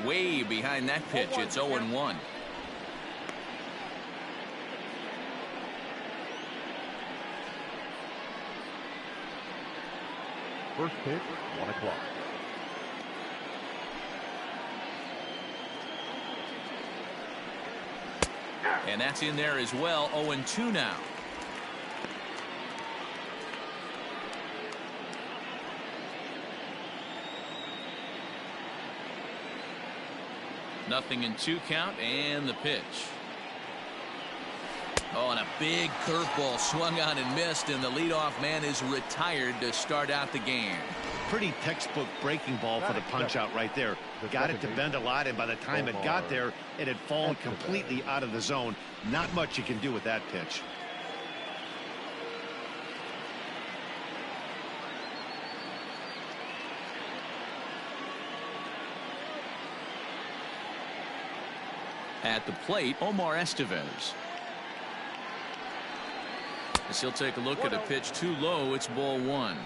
Way behind that pitch. It's 0-1. First pitch, 1 o'clock. And that's in there as well. 0-2 now. Nothing in 2 count, and the pitch. Oh, and a big curveball swung on and missed, and the leadoff man is retired to start out the game. Pretty textbook breaking ball for the punch out right there. Got it to bend a lot, and by the time it got there, it had fallen completely out of the zone. Not much you can do with that pitch. At the plate, Omar Estevez. As he'll take a look at a pitch too low, it's ball 1.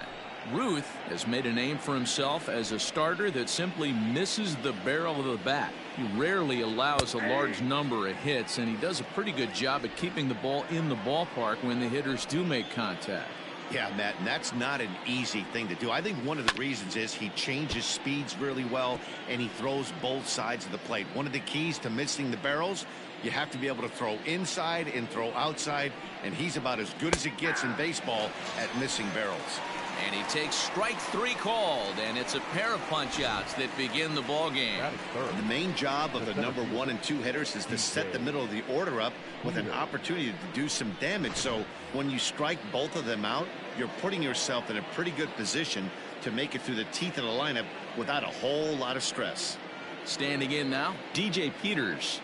Ruth has made a name for himself as a starter that simply misses the barrel of the bat. He rarely allows a large number of hits, and he does a pretty good job at keeping the ball in the ballpark when the hitters do make contact. Yeah, Matt, and that's not an easy thing to do. I think one of the reasons is he changes speeds really well, and he throws both sides of the plate. One of the keys to missing the barrels, you have to be able to throw inside and throw outside, and he's about as good as it gets in baseball at missing barrels. And he takes strike 3 called, and it's a pair of punch-outs that begin the ball game. The main job of the number 1 and 2 hitters is to set the middle of the order up with an opportunity to do some damage. So when you strike both of them out, you're putting yourself in a pretty good position to make it through the teeth of the lineup without a whole lot of stress. Standing in now, DJ Peters.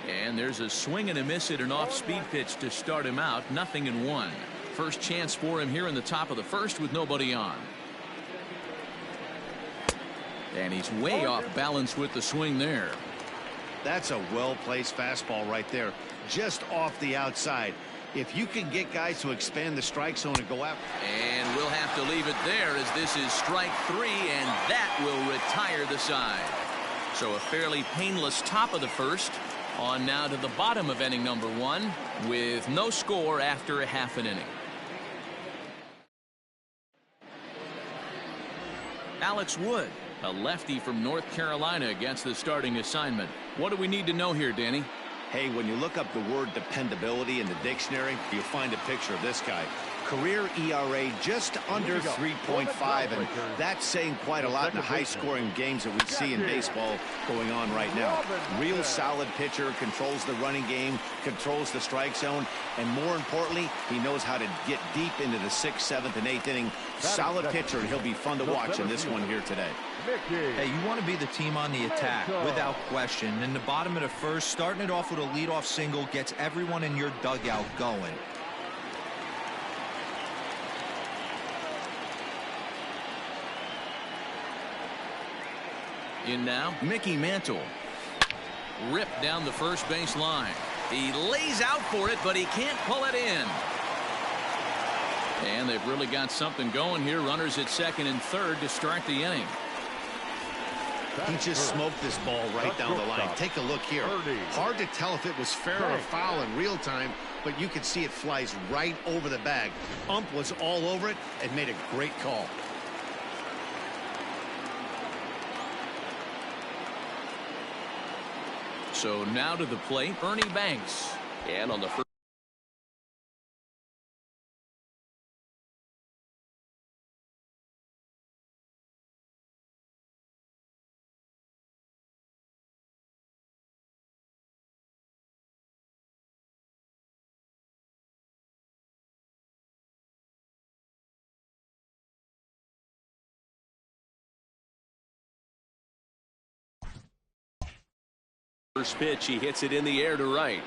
And there's a swing and a miss at an off-speed pitch to start him out. 0-1. First chance for him here in the top of the first with nobody on. And he's way off balance with the swing there. That's a well-placed fastball right there, just off the outside. If you can get guys to expand the strike zone and go after. And we'll have to leave it there as this is strike 3, and that will retire the side. So a fairly painless top of the first. On now to the bottom of inning number 1 with no score after a half an inning. Alex Wood, a lefty from North Carolina, against the starting assignment. What do we need to know here, Danny? Hey, when you look up the word dependability in the dictionary, you'll find a picture of this guy. Career ERA just under 3.5, and that's saying quite a lot in the high-scoring games that we see in baseball going on right now. Real solid pitcher, controls the running game, controls the strike zone, and more importantly, he knows how to get deep into the 6th, 7th, and 8th inning. Solid pitcher, and he'll be fun to watch in this one here today. Hey, you want to be the team on the attack, without question. In the bottom of the first, starting it off with a leadoff single gets everyone in your dugout going. In now, Mickey Mantle. Ripped down the first base line. He lays out for it, but he can't pull it in. And they've really got something going here. Runners at second and third to start the inning. He just smoked this ball right down the line. Take a look here. Hard to tell if it was fair or foul in real time, but you can see it flies right over the bag. Ump was all over it and made a great call. So now to the plate, Ernie Banks. And on the first. First pitch, he hits it in the air to right.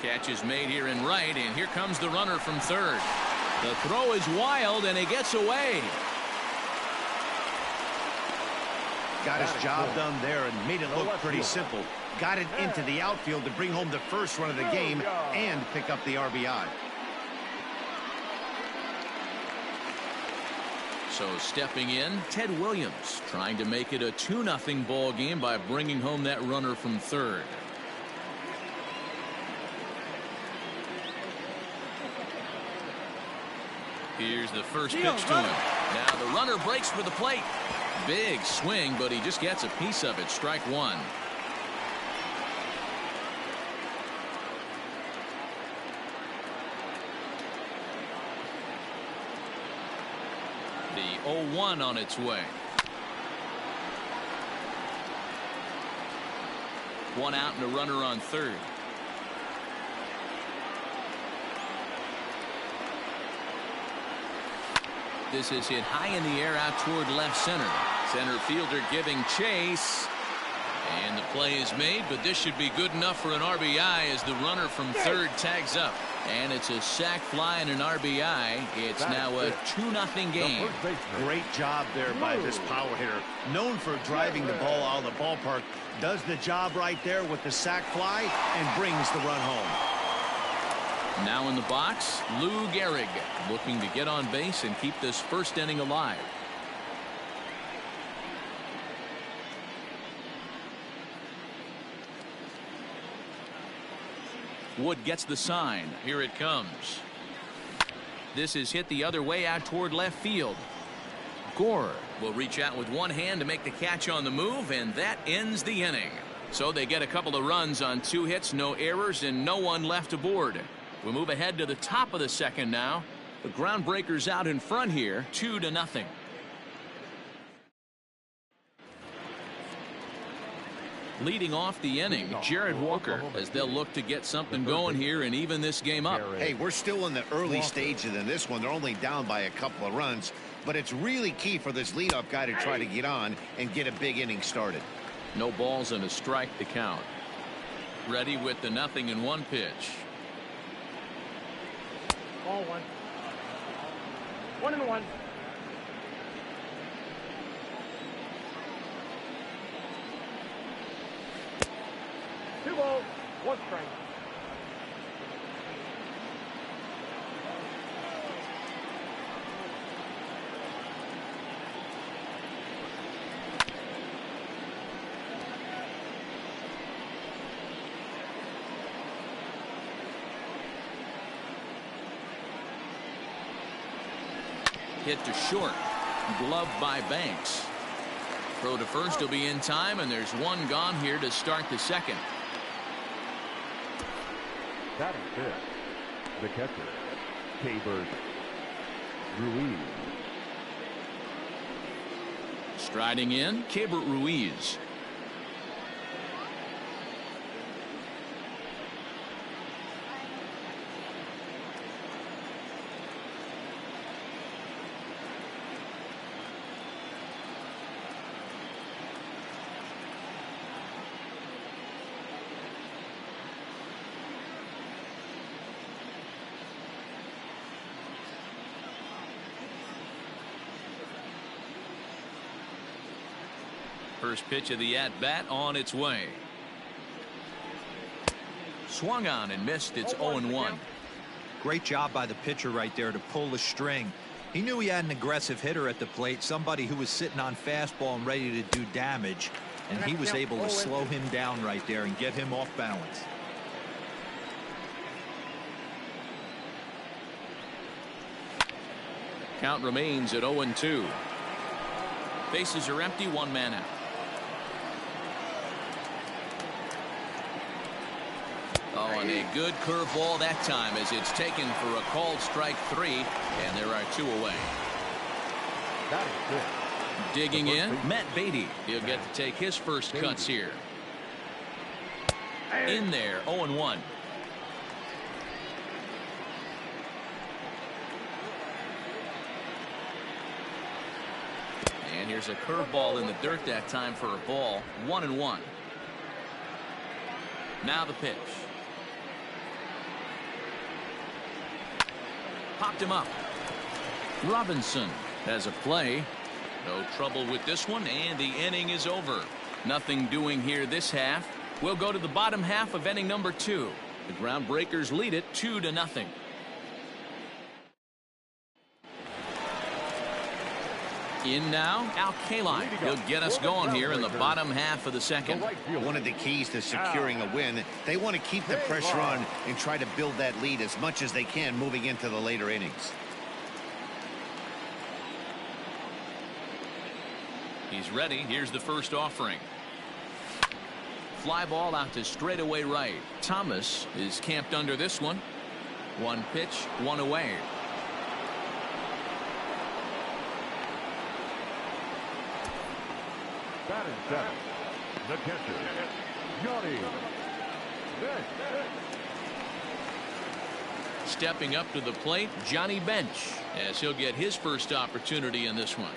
Catch is made here in right, and here comes the runner from third. The throw is wild, and he gets away. Got his job done there and made it look pretty simple. Got it into the outfield to bring home the first run of the game and pick up the RBI. So stepping in, Ted Williams trying to make it a 2-0 ball game by bringing home that runner from third. Here's the first pitch to him. Now the runner breaks for the plate. Big swing, but he just gets a piece of it. Strike one. The 0-1 on its way. One out and a runner on third. This is hit high in the air out toward left center. Center fielder giving chase. And the play is made, but this should be good enough for an RBI as the runner from third tags up. And it's a sac fly and an RBI. It's now a 2-0 game. Great job there by this power hitter. Known for driving the ball out of the ballpark. Does the job right there with the sac fly and brings the run home. Now in the box, Lou Gehrig looking to get on base and keep this first inning alive. Wood gets the sign. Here it comes. This is hit the other way out toward left field. Gore will reach out with one hand to make the catch on the move, and that ends the inning. So they get a couple of runs on 2 hits, no errors, and no one left aboard. We'll move ahead to the top of the second now. The Groundbreakers out in front here, 2-0. Leading off the inning, Jared Walker, as they'll look to get something going here and even this game up. Hey, we're still in the early stages in this one. They're only down by a couple of runs, but it's really key for this leadoff guy to try to get on and get a big inning started. No balls and a strike to count. Ready with the 0-1 pitch. Ball one. 1-1. Two balls, one strike. Hit to short. Gloved by Banks. Throw to first will be in time, and there's one gone here to start the second. Batting fifth, the catcher, Korebeast, Ruiz. Striding in, Keibert Ruiz. First pitch of the at-bat on its way. Swung on and missed. It's 0-1. Great job by the pitcher right there to pull the string. He knew he had an aggressive hitter at the plate, somebody who was sitting on fastball and ready to do damage, and he was able to slow him down right there and get him off balance. Count remains at 0-2. Bases are empty, one man out. Oh, and a good curveball that time as it's taken for a called strike 3, and there are 2 away. Digging in, Matt Beatty. He'll get to take his first cuts here. In there, 0-1. And here's a curveball in the dirt that time for a ball. 1-1. Now the pitch. Popped him up. Robinson has a play. No trouble with this one, and the inning is over. Nothing doing here this half. We'll go to the bottom half of inning number 2. The Groundbreakers lead it 2-0. In now, Al Kaline. He'll get us going here in the bottom half of the second. One of the keys to securing a win, they want to keep the pressure on and try to build that lead as much as they can moving into the later innings. He's ready. Here's the first offering. Fly ball out to straightaway right. Thomas is camped under this one. One pitch, one away. Batting seven, the catcher, Johnny. Stepping up to the plate, Johnny Bench, as he'll get his first opportunity in this one.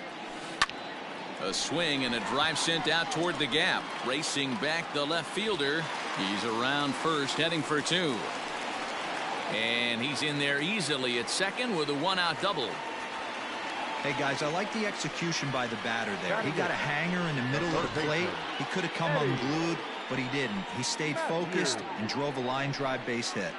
A swing and a drive sent out toward the gap. Racing back the left fielder. He's around first, heading for two. And he's in there easily at second with a one-out double. Hey, guys, I like the execution by the batter there. He got a hanger in the middle of the plate. He could have come unglued, but he didn't. He stayed focused and drove a line drive base hit.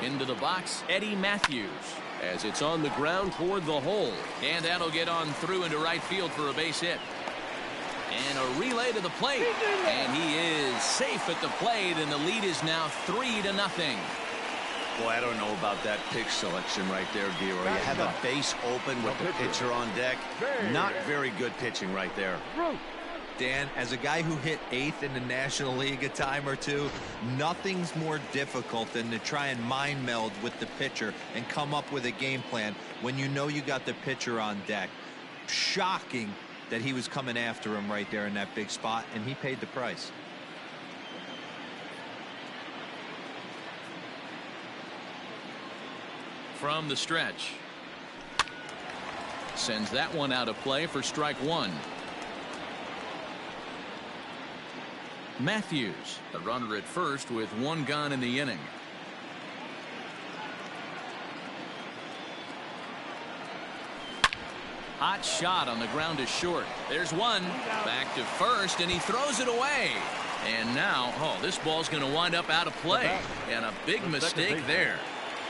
Into the box, Eddie Matthews, as it's on the ground toward the hole. And that'll get on through into right field for a base hit. And a relay to the plate. And he is safe at the plate, and the lead is now 3-0. Boy, I don't know about that pitch selection right there, Giro. You have a base open with the pitcher on deck. Not very good pitching right there. Dan, as a guy who hit 8th in the National League a time or two, nothing's more difficult than to try and mind meld with the pitcher and come up with a game plan when you know you got the pitcher on deck. Shocking that he was coming after him right there in that big spot, and he paid the price. From the stretch. Sends that one out of play for strike one. Matthews, the runner at first with one gone in the inning. Hot shot on the ground is short. There's one. Back to first, and he throws it away. And now, oh, this ball's going to wind up out of play. And a big mistake there.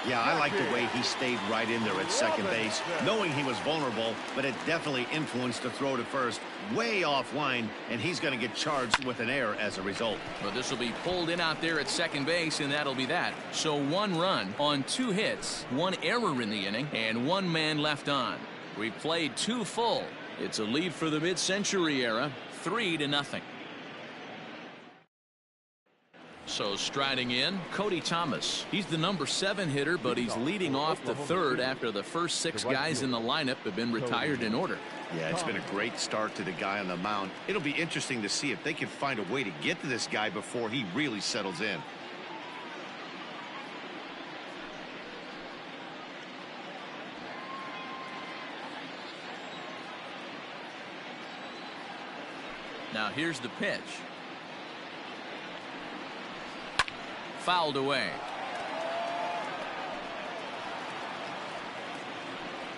Yeah, I like the way he stayed right in there at second base, knowing he was vulnerable, but it definitely influenced the throw to first. Way offline, and he's going to get charged with an error as a result. But this will be pulled in out there at second base, and that'll be that. So 1 run on 2 hits, 1 error in the inning, and 1 man left on. We played 2 full. It's a lead for the mid-century era, 3-0. So striding in, Cody Thomas. He's the number 7 hitter, but he's leading off the 3rd after the first 6 guys in the lineup have been retired in order. Yeah, it's been a great start to the guy on the mound. It'll be interesting to see if they can find a way to get to this guy before he really settles in. Now here's the pitch. Fouled away.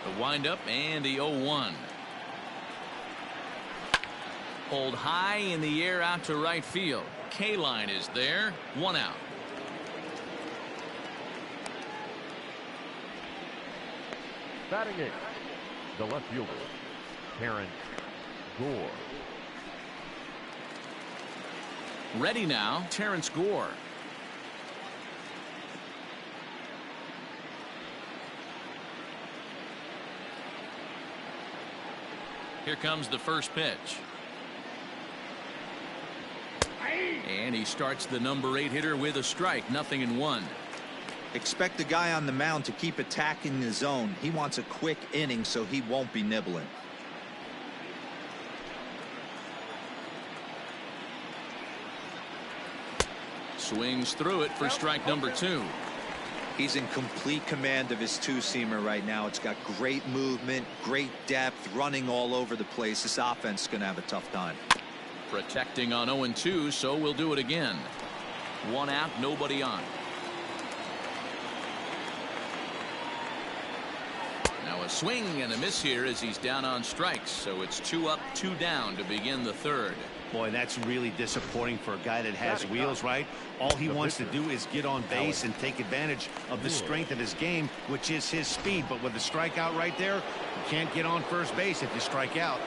The windup and the 0-1. Pulled high in the air out to right field. Kaline is there. 1 out. Batting 8th, the left fielder, Terrence Gore. Ready now, Terrence Gore. Here comes the first pitch. And he starts the number 8 hitter with a strike, 0-1. Expect the guy on the mound to keep attacking the zone. He wants a quick inning so he won't be nibbling. Swings through it for strike number 2. He's in complete command of his 2-seamer right now. It's got great movement, great depth, running all over the place. This offense is going to have a tough time. Protecting on 0-2, so we'll do it again. 1 out, nobody on. Now a A swing and a miss here as he's down on strikes. So it's 2 up, 2 down to begin the third. Boy, that's really disappointing for a guy that has wheels, right? All he wants to do is get on base and take advantage of the strength of his game, which is his speed. But with the strikeout right there, you can't get on first base if you strike out.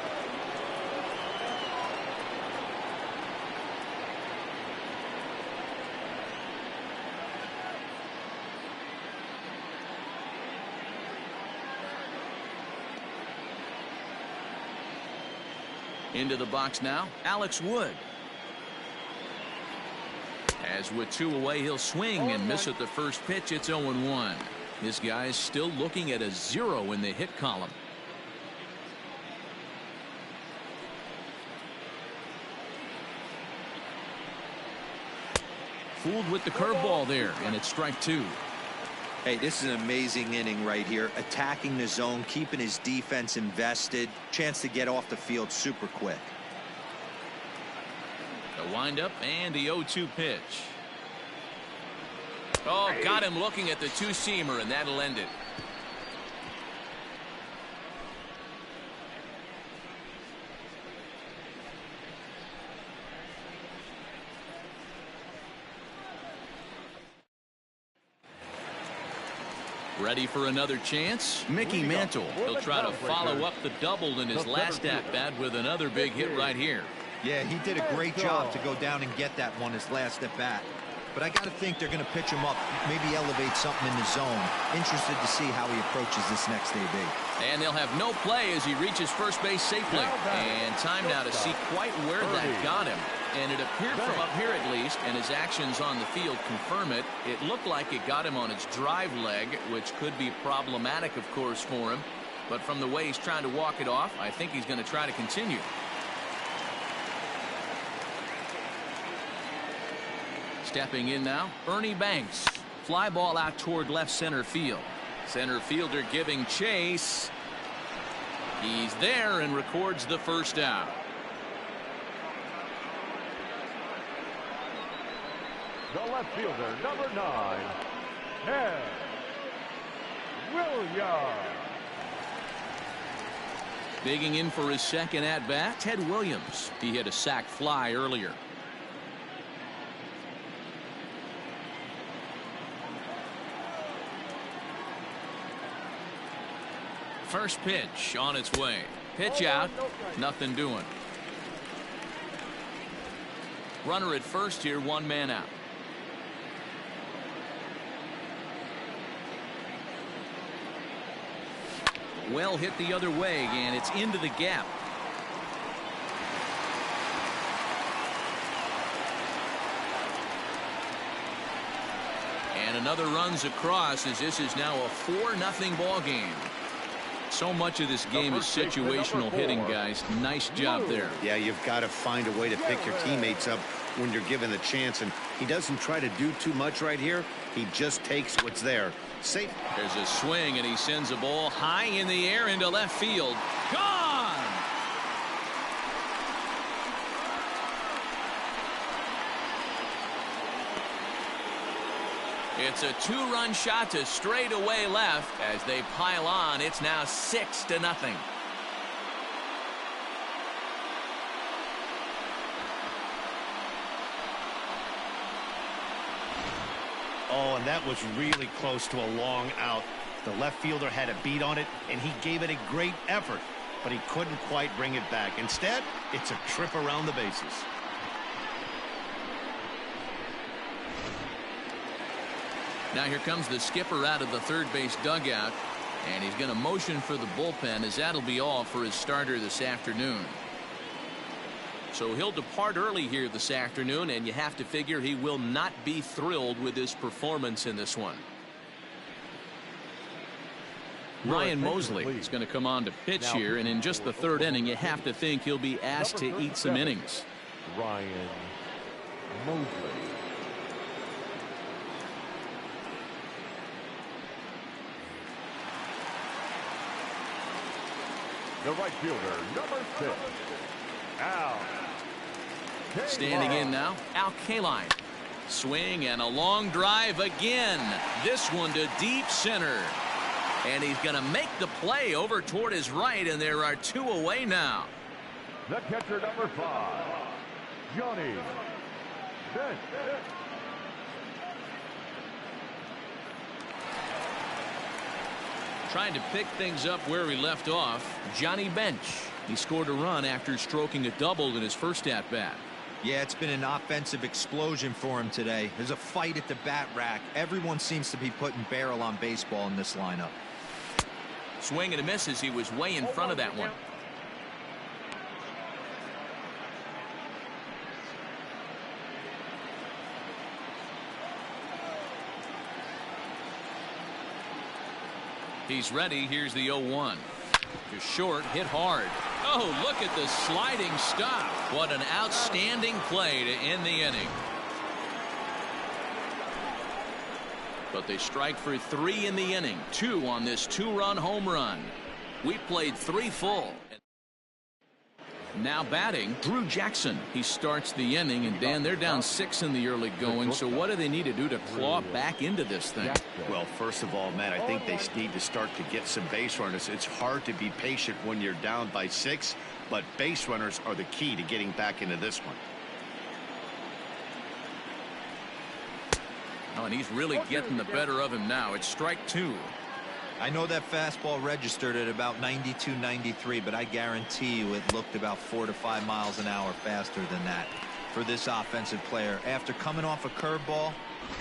Into the box now, Alex Wood. As with 2 away, he'll swing and miss at the first pitch. It's 0-1. This guy's still looking at a 0 in the hit column. Fooled with the curveball there, and it's strike 2. Hey, this is an amazing inning right here. Attacking the zone, keeping his defense invested. Chance to get off the field super quick. The windup and the 0-2 pitch. Oh, got him looking at the two-seamer, and that'll end it. Ready for another chance? Mickey Mantle. He'll try to follow up the double in his last at-bat with another big hit right here. Yeah, he did a great job to go down and get that one his last at-bat. But I got to think they're going to pitch him up, maybe elevate something in the zone. Interested to see how he approaches this next AB. And they'll have no play as he reaches first base safely. And time now to see quite where that got him. And it appeared from up here at least, and his actions on the field confirm it. It looked like it got him on his drive leg, which could be problematic, of course, for him. But from the way he's trying to walk it off, I think he's going to try to continue. Stepping in now, Ernie Banks. Fly ball out toward left center field. Center fielder giving chase. He's there and records the first out. The left fielder, number 9, Ted Williams. Digging in for his second at-bat, Ted Williams. He hit a sac fly earlier. First pitch on its way. Pitch out. Nothing doing. Runner at first here, 1 man out. Well hit the other way, and it's into the gap. And another runs across as this is now a 4-0 ball game. So much of this game is situational hitting, guys. Nice job there. Yeah, you've got to find a way to pick your teammates up when you're given the chance, and he doesn't try to do too much right here. He just takes what's there. Safe. There's a swing, and he sends a ball high in the air into left field. Gone! It's a 2-run shot to straightaway left. As they pile on, it's now 6-0. Oh, and that was really close to a long out. The left fielder had a beat on it, and he gave it a great effort, but he couldn't quite bring it back. Instead, it's a trip around the bases. Now here comes the skipper out of the third base dugout, and he's going to motion for the bullpen, as that'll be all for his starter this afternoon. So he'll depart early here this afternoon, and you have to figure he will not be thrilled with his performance in this one. Ryan Mosley is going to come on to pitch here, and in just the third inning, you have to think he'll be asked to eat some innings. Ryan Mosley. The right fielder, number 6, Al. Standing in now, Al Kaline. Swing and a long drive again. This one to deep center. And he's going to make the play over toward his right, and there are 2 away now. The catcher, number 5, Johnny Bench. Trying to pick things up where he left off, Johnny Bench. He scored a run after stroking a double in his first at-bat. Yeah, it's been an offensive explosion for him today. There's a fight at the bat rack. Everyone seems to be putting barrel on baseball in this lineup. Swing and a miss as he was way in front of that one. He's ready. Here's the 0-1. Just short, hit hard. Oh, look at the sliding stop. What an outstanding play to end the inning. But they strike for 3 in the inning. 2 on this 2-run home run. We played 3 full. Now batting, Drew Jackson. He starts the inning, and Dan, they're down 6 in the early going. So what do they need to do to claw back into this thing? Well, first of all, Matt, I think they need to start to get some base runners. It's hard to be patient when you're down by 6, but base runners are the key to getting back into this one. Oh, and he's really getting the better of him now. It's strike 2. I know that fastball registered at about 92, 93, but I guarantee you it looked about 4 to 5 miles an hour faster than that for this offensive player. After coming off a curveball,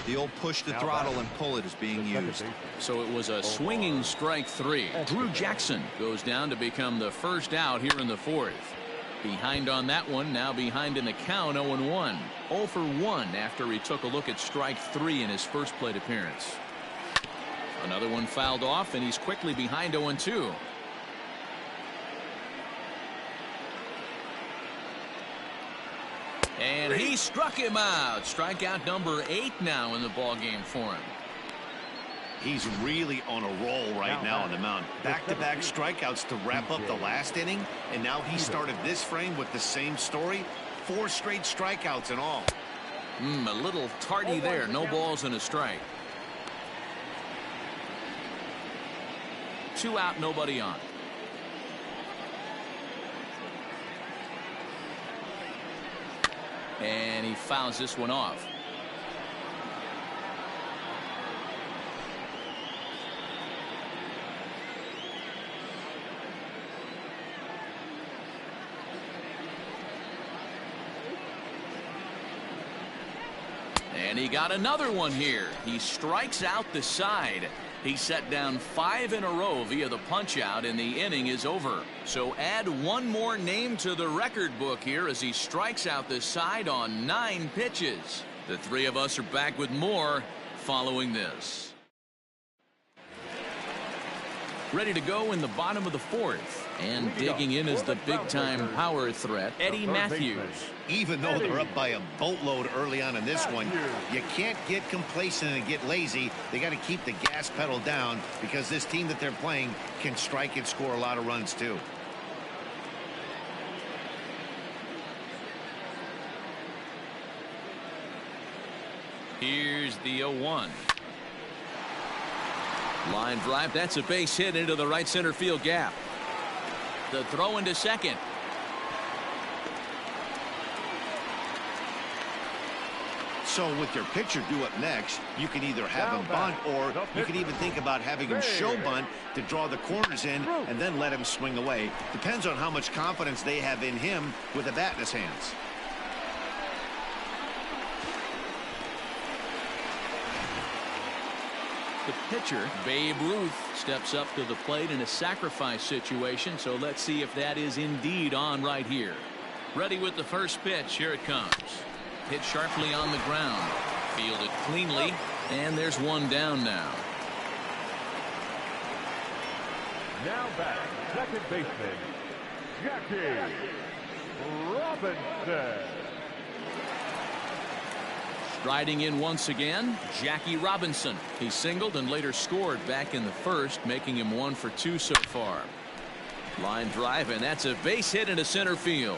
the old push the throttle and pull it is being used. So it was a swinging strike 3. Drew Jackson goes down to become the first out here in the 4th. Behind on that one, now behind in the count, 0-1. 0 for 1 after he took a look at strike 3 in his first plate appearance. Another one fouled off, and he's quickly behind 0-2. And he struck him out. Strikeout number 8 now in the ballgame for him. He's really on a roll right now on the mound. Back-to-back strikeouts to wrap up the last inning, and now he started this frame with the same story. 4 straight strikeouts and all. A little tardy there. No balls and a strike. 2 out, nobody on. And he fouls this one off. And he got another one here. He strikes out the side. He set down 5 in a row via the punch out, and the inning is over. So add one more name to the record book here as he strikes out the side on 9 pitches. The 3 of us are back with more following this. Ready to go in the bottom of the 4th. And digging in is the big-time power threat, Eddie Matthews. Even though they're up by a boatload early on in this one, you can't get complacent and get lazy. They got to keep the gas pedal down because this team that they're playing can strike and score a lot of runs too. Here's the 0-1. Line drive. That's a base hit into the right center field gap. The throw into second. So with your pitcher due up next, you can either have him bunt, or you can even think about having him show bunt to draw the corners in and then let him swing away. Depends on how much confidence they have in him with a bat in his hands. The pitcher, Babe Ruth, steps up to the plate in a sacrifice situation, so let's see if that is indeed on right here. Ready with the first pitch. Here it comes. Hit sharply on the ground. Fielded cleanly, and there's one down now. Now back, second baseman, Jackie Robinson. Striding in once again, Jackie Robinson. He singled and later scored back in the first, making him 1 for 2 so far. Line drive, and that's a base hit into center field.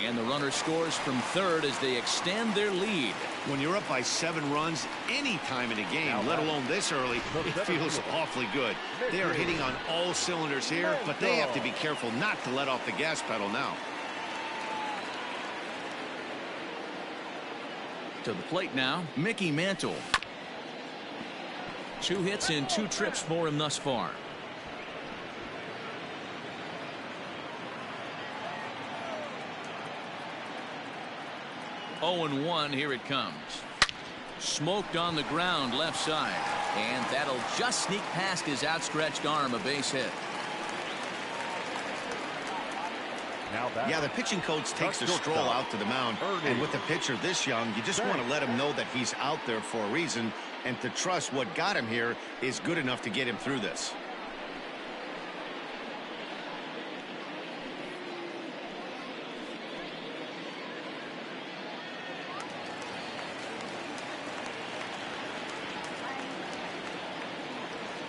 And the runner scores from third as they extend their lead. When you're up by 7 runs any time in a game, let alone this early, it feels awfully good. They are hitting on all cylinders here, but they have to be careful not to let off the gas pedal now. To the plate now, Mickey Mantle. 2 hits in 2 trips for him thus far. Oh, and 1, here it comes. Smoked on the ground left side, and that'll just sneak past his outstretched arm, a base hit. Yeah, the pitching coach takes the stroll out to the mound, and with a pitcher this young, you just want to let him know that he's out there for a reason, and to trust what got him here is good enough to get him through this.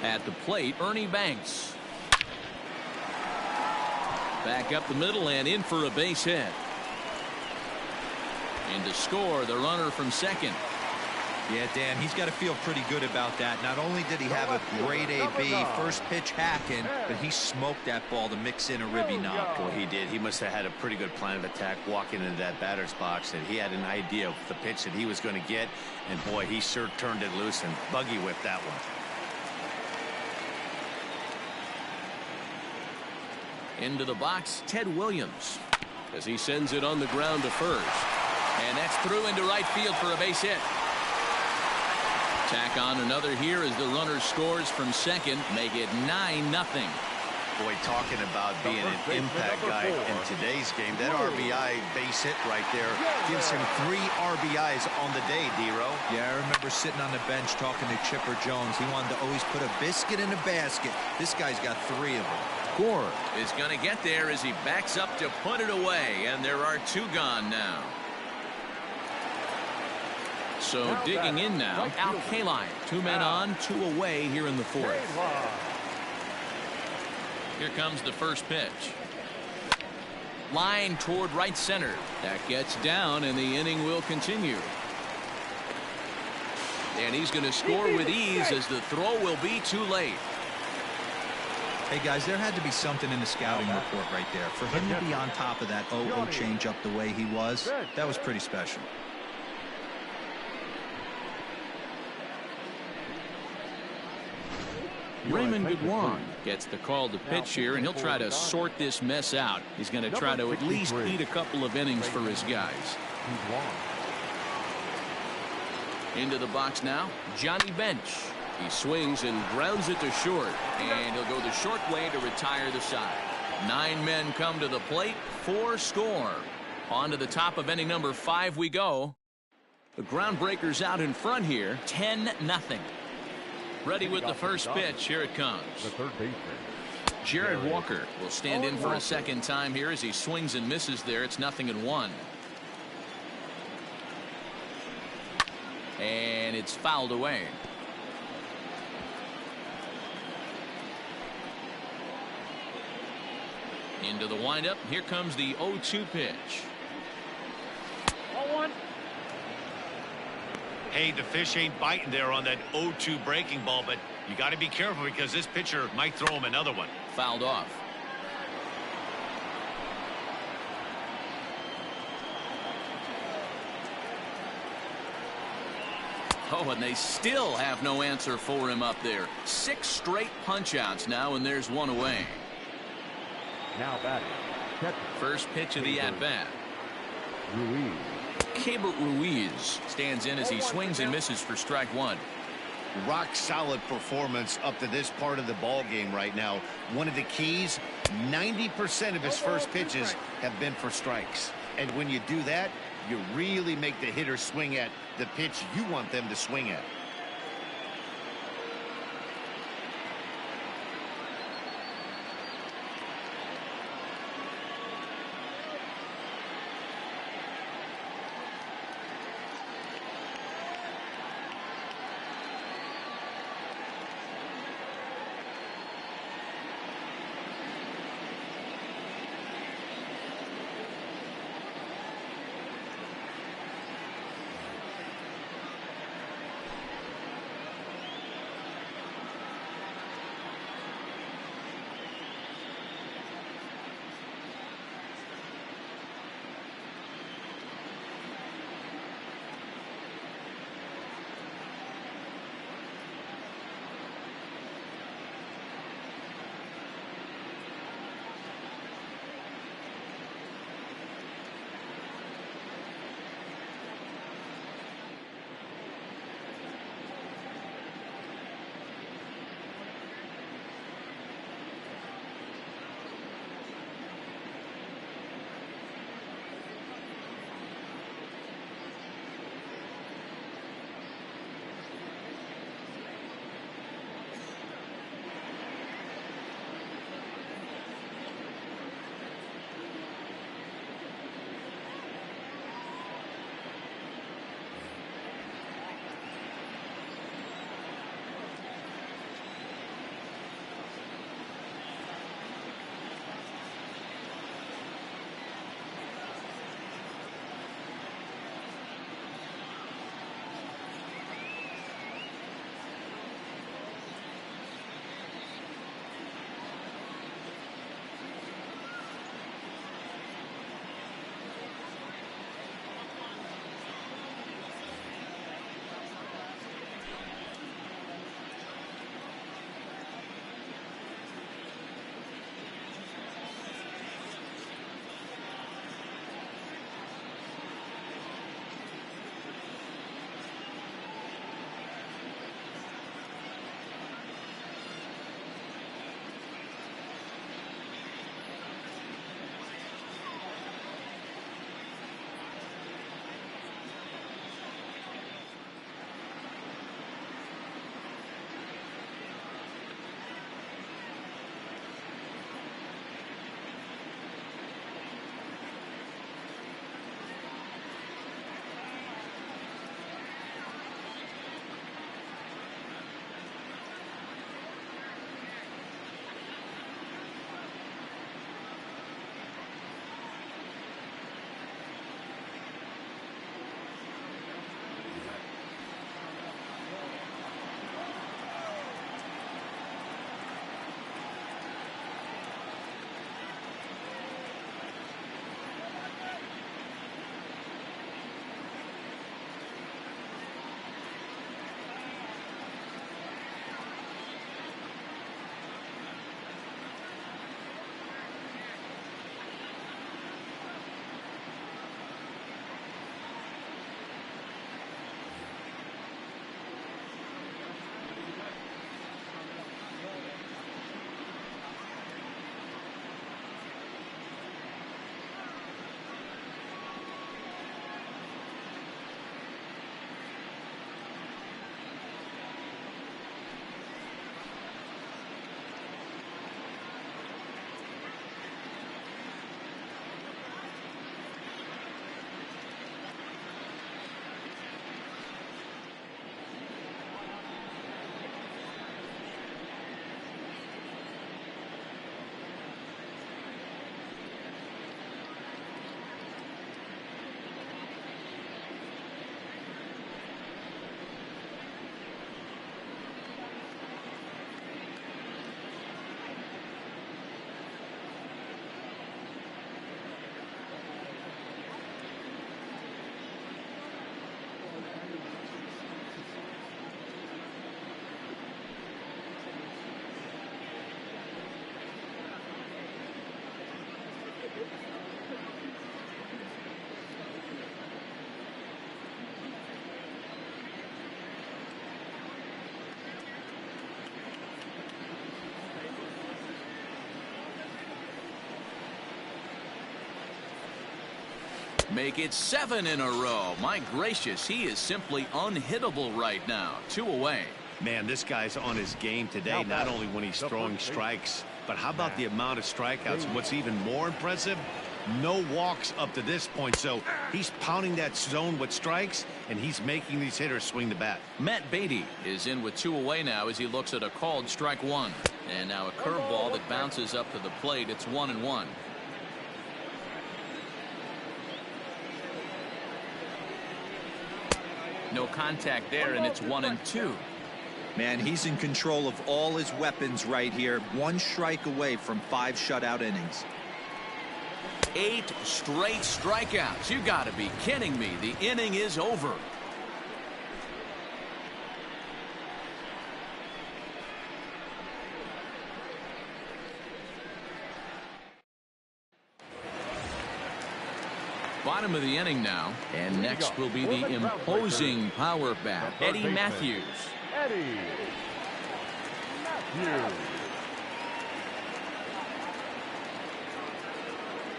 At the plate, Ernie Banks. Back up the middle and in for a base hit. And to score, the runner from second. Yeah, Dan, he's got to feel pretty good about that. Not only did he have a great AB, first pitch hacking, but he smoked that ball to mix in a ribby knock. Well, he did. He must have had a pretty good plan of attack walking into that batter's box, and he had an idea of the pitch that he was going to get, and boy, he sure turned it loose and buggy whipped that one. Into the box, Ted Williams, as he sends it on the ground to first. And that's through into right field for a base hit. Tack on another here as the runner scores from second, make it 9-0. Boy, talking about being an impact guy in today's game, that RBI base hit right there gives him 3 RBIs on the day, D-Row. Yeah, I remember sitting on the bench talking to Chipper Jones. He wanted to always put a biscuit in a basket. This guy's got 3 of them. Gore is going to get there as he backs up to put it away, and there are 2 gone now. So digging in now, Al Kaline. 2 men on, 2 away here in the 4th. Here comes the first pitch. Line toward right center. That gets down, and the inning will continue. And he's going to score with ease as the throw will be too late. Hey, guys, there had to be something in the scouting report right there. For him to be on top of that 0-0 changeup the way he was, that was pretty special. Raymond Goodwin gets the call to pitch here, and he'll try to sort this mess out. He's going to try to at least eat a couple of innings for his guys. Into the box now, Johnny Bench. He swings and grounds it to short, and he'll go the short way to retire the side. 9 men come to the plate, 4 score. On to the top of inning number 5 we go. The groundbreaker's out in front here, 10-0. Ready with the first pitch. Here it comes. The third baseman, Jared Walker will stand in for a second time here as he swings and misses there. It's 0-1. And it's fouled away. Into the windup. Here comes the 0-2 pitch. 0-1. Hey, the fish ain't biting there on that 0-2 breaking ball, but you got to be careful because this pitcher might throw him another one. Fouled off. Oh, and they still have no answer for him up there. 6 straight punch-outs now, and there's 1 away. Now batting. First pitch of the at-bat. Ruiz. Keibert Ruiz stands in as he swings and misses for strike 1. Rock solid performance up to this part of the ball game right now. One of the keys, 90% of his first pitches have been for strikes. And when you do that, you really make the hitter swing at the pitch you want them to swing at. Make it 7 in a row. My gracious, he is simply unhittable right now. 2 away. Man, this guy's on his game today, not only when he's throwing strikes, but how about the amount of strikeouts? And what's even more impressive, no walks up to this point. So he's pounding that zone with strikes, and he's making these hitters swing the bat. Matt Beatty is in with 2 away now as he looks at a called strike 1. And now a curveball that bounces up to the plate. It's 1-1. No contact there, and it's 1-2. Man, he's in control of all his weapons right here. 1 strike away from 5 shutout innings. 8 straight strikeouts. You got to be kidding me. The inning is over. Bottom of the inning now, and next will be the imposing power bat, Eddie Matthews. Eddie Matthews.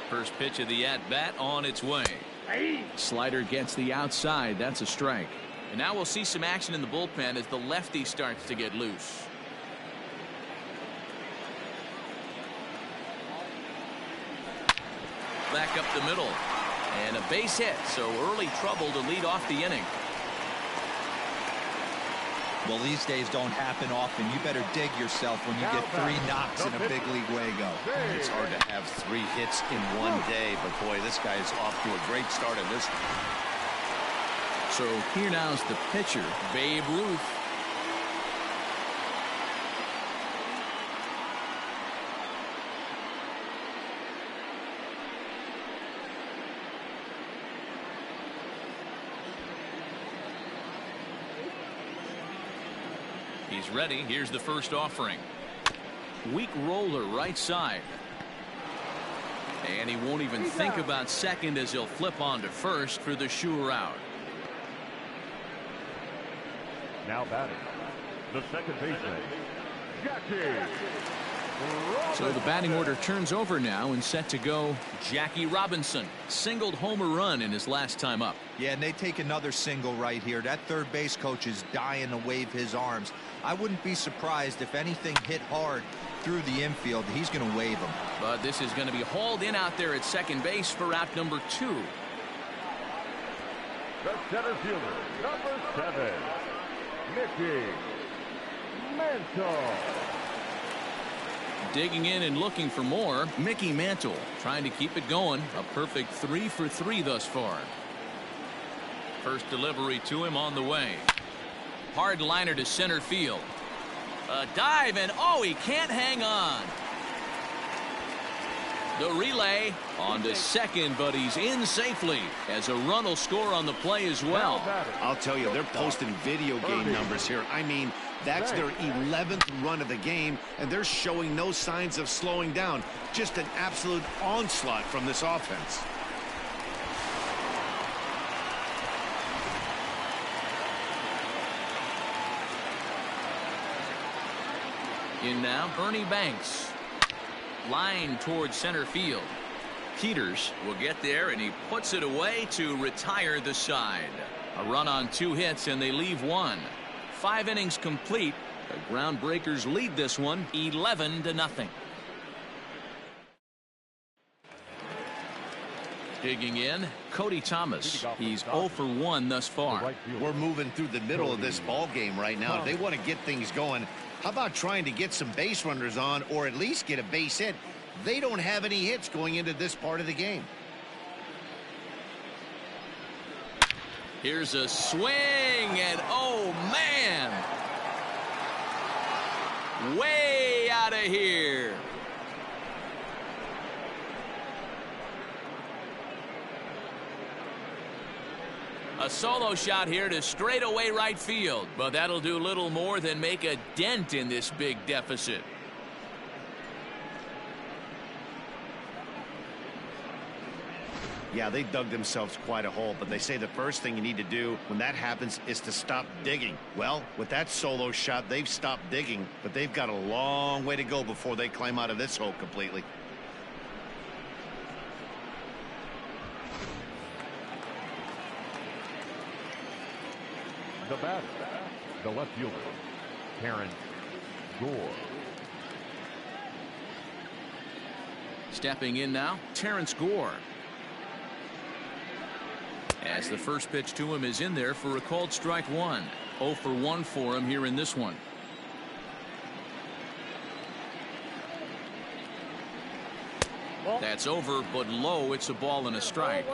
First pitch of the at-bat on its way. Slider gets the outside. That's a strike. And now we'll see some action in the bullpen as the lefty starts to get loose. Back up the middle. And a base hit, so early trouble to lead off the inning. Well, these days don't happen often. You better dig yourself when you get 3 knocks in a big league Wago. It's hard to have 3 hits in one day, but boy, this guy is off to a great start in this one. So here now's the pitcher, Babe Ruth. He's ready. Here's the first offering. Weak roller right side. And he won't even think about second as he'll flip on to first for the sure out. Now batting, the second baseman, Jackie. So the batting order turns over now and set to go. Jackie Robinson singled home a run in his last time up. Yeah, and they take another single right here. That third base coach is dying to wave his arms. I wouldn't be surprised if anything hit hard through the infield. He's going to wave them. But this is going to be hauled in out there at second base for out number 2. The center fielder, number 7, Mickey Mantle. Digging in and looking for more, Mickey Mantle trying to keep it going. A perfect 3 for 3 thus far. First delivery to him on the way. Hard liner to center field. A dive, and oh, he can't hang on. The relay on to second, but he's in safely as a run will score on the play as well. I'll tell you, they're posting video game numbers here. I mean, that's their 11th run of the game, and they're showing no signs of slowing down. Just an absolute onslaught from this offense. In now, Ernie Banks. Line towards center field. Peters will get there, and he puts it away to retire the side. A run on 2 hits, and they leave 1. 5 innings complete. The Groundbreakers lead this one 11-0. Digging in, Cody Thomas. He's 0 for 1 thus far. We're moving through the middle of this ball game right now. If they want to get things going, how about trying to get some base runners on, or at least get a base hit? They don't have any hits going into this part of the game. Here's a swing, and oh man, way out of here. A solo shot here to straightaway right field, but that'll do little more than make a dent in this big deficit. Yeah, they dug themselves quite a hole, but they say the first thing you need to do when that happens is to stop digging. Well, with that solo shot, they've stopped digging, but they've got a long way to go before they climb out of this hole completely. the batter, the left fielder, Terrence Gore. Stepping in now, Terrence Gore. As the first pitch to him is in there for a called strike one. 0 for 1 for him here in this one. That's over, but low. It's a ball and a strike.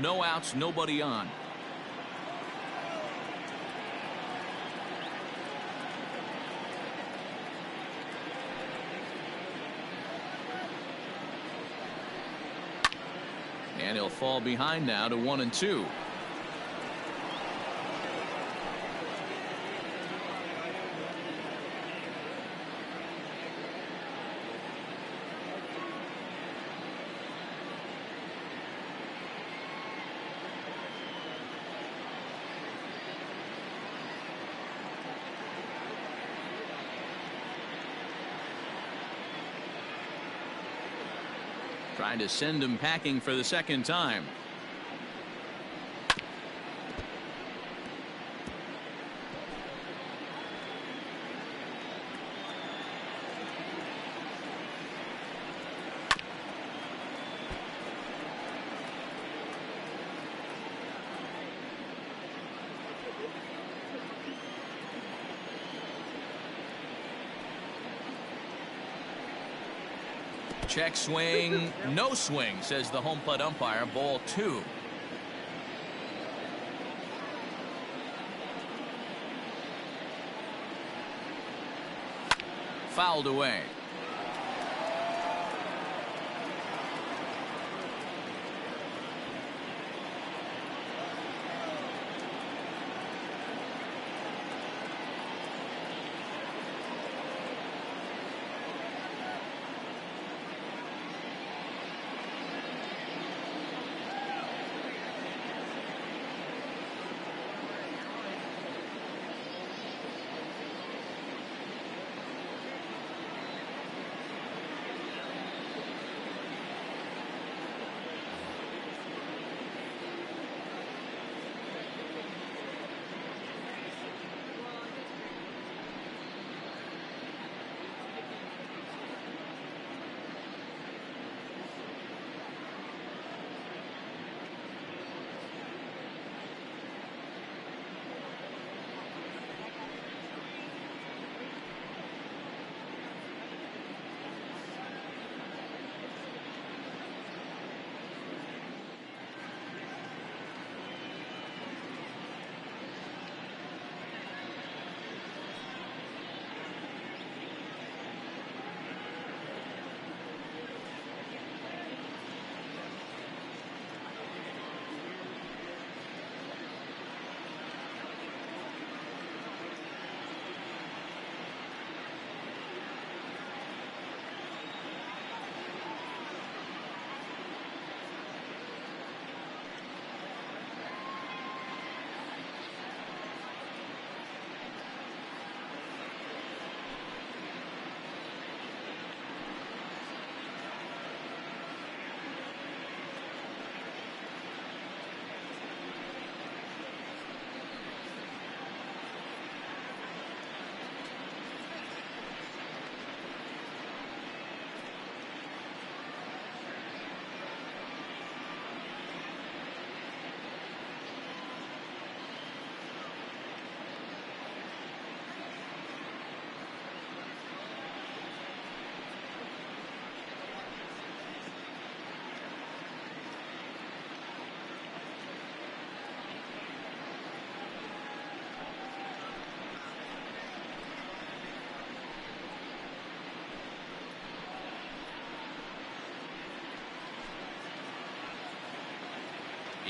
No outs, nobody on. And he'll fall behind now to 1-2. Trying to send him packing for the second time. Check swing, no swing, says the home plate umpire. Ball 2. Fouled away.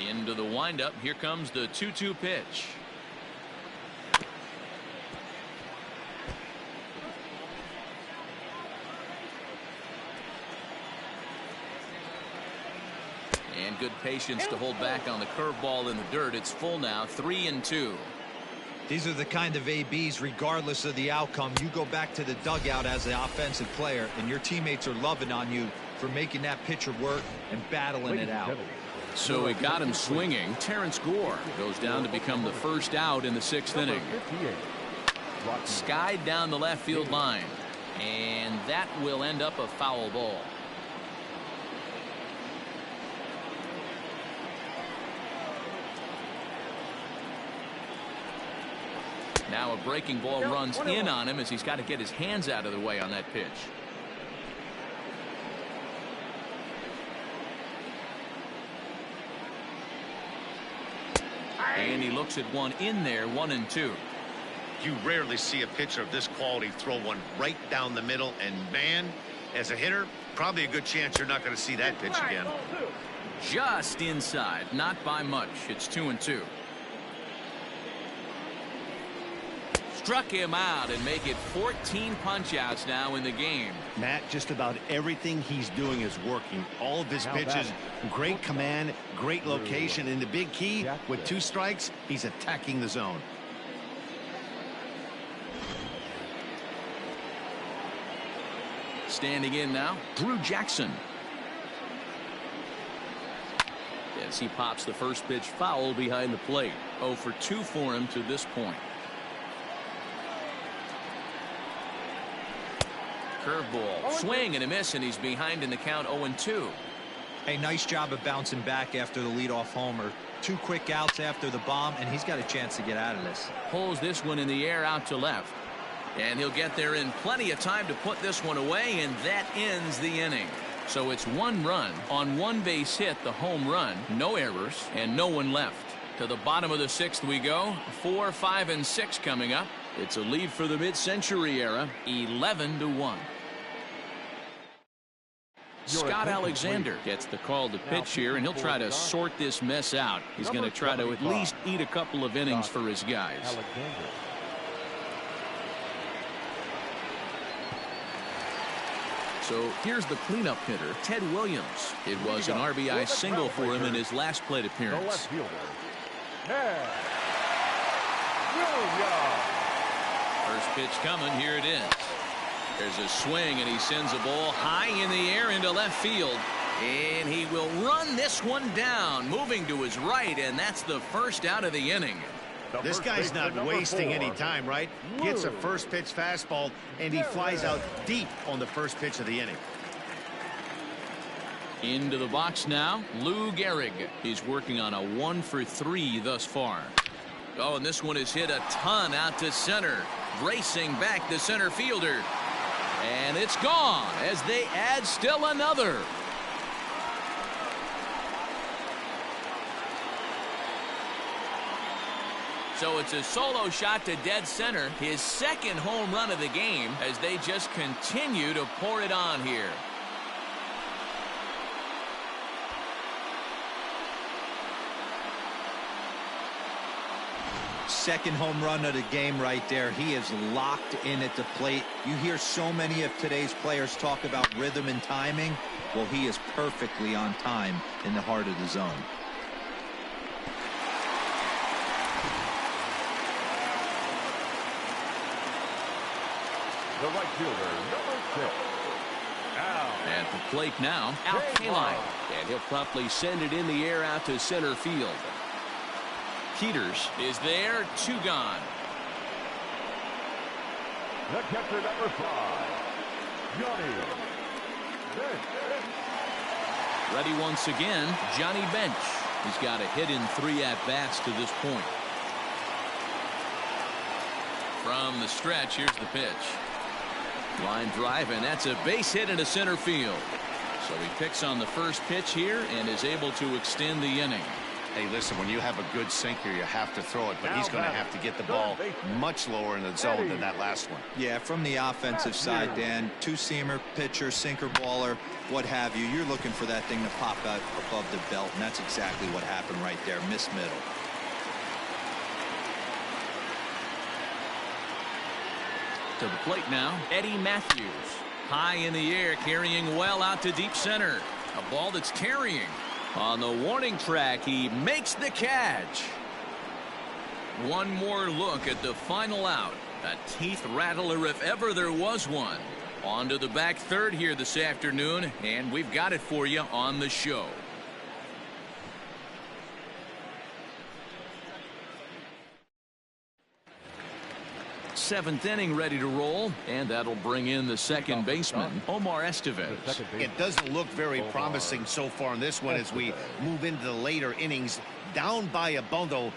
Into the windup. Here comes the 2-2 pitch. And good patience to hold back on the curveball in the dirt. It's full now, 3-2. These are the kind of ABs, regardless of the outcome. You go back to the dugout as the offensive player, and your teammates are loving on you for making that pitcher work and battling it out. So he got him swinging. Terrence Gore goes down to become the first out in the 6th inning. Skied down the left field line, and that will end up a foul ball. Now a breaking ball runs in on him as he's got to get his hands out of the way on that pitch. And he looks at one in there, 1-2. You rarely see a pitcher of this quality throw one right down the middle, and man, as a hitter, probably a good chance you're not going to see that pitch again. Just inside, not by much. It's 2-2. Struck him out and make it 14 punch-outs now in the game. Matt, just about everything he's doing is working. All of his pitches, great command, great location, and the big key, with 2 strikes, he's attacking the zone. Standing in now, Drew Jackson. As he pops the first pitch foul behind the plate. 0 for 2 for him to this point. Curveball, swing and a miss, and he's behind in the count, 0-2. A nice job of bouncing back after the leadoff homer. 2 quick outs after the bomb, and he's got a chance to get out of this. Pulls this one in the air out to left. And he'll get there in plenty of time to put this one away, and that ends the inning. So it's 1 run on 1 base hit, the home run, no errors, and no one left. To the bottom of the 6th we go. 4, 5, and 6 coming up. It's a lead for the mid-century era, 11-1. Scott Alexander gets the call to pitch here, and he'll try to sort this mess out. He's going to try to at least eat a couple of innings for his guys. So here's the cleanup hitter, Ted Williams. It was an RBI single for him in his last plate appearance. First pitch coming. Here it is. There's a swing, and he sends a ball high in the air into left field. And he will run this one down, moving to his right, and that's the first out of the inning. This guy's not wasting any time, right? Gets a first pitch fastball, and he flies out deep on the first pitch of the inning. Into the box now, Lou Gehrig. He's working on a 1 for 3 thus far. Oh, and this one is hit a ton out to center. Racing back the center fielder. And it's gone as they add still another. So it's a solo shot to dead center, his 2nd home run of the game, as they just continue to pour it on here. Second home run of the game right there. He is locked in at the plate. You hear so many of today's players talk about rhythm and timing. Well, he is perfectly on time in the heart of the zone. The right fielder, number 6. At the plate now, Al Kaline. And he'll promptly send it in the air out to center field. Peters is there, 2 gone. The catcher, number 5, Johnny Bench. Ready once again, Johnny Bench. He's got a hit in 3 at-bats to this point. From the stretch, here's the pitch. Line drive, and that's a base hit into center field. So he picks on the first pitch here and is able to extend the inning. Hey, listen, when you have a good sinker, you have to throw it, but he's going to have to get the ball much lower in the zone than that last one. Yeah, from the offensive side, Dan, 2-seamer, pitcher, sinker, baller, what have you. You're looking for that thing to pop out above the belt, and that's exactly what happened right there. Miss middle. To the plate now, Eddie Matthews. High in the air, carrying well out to deep center. A ball that's carrying. On the warning track, he makes the catch. One more look at the final out. A teeth rattler if ever there was one. On to the back third here this afternoon, and we've got it for you on the show. Seventh inning ready to roll, and that'll bring in the second baseman, Omar Estevez. It doesn't look very promising so far in this one as we move into the later innings. Down by a bundle.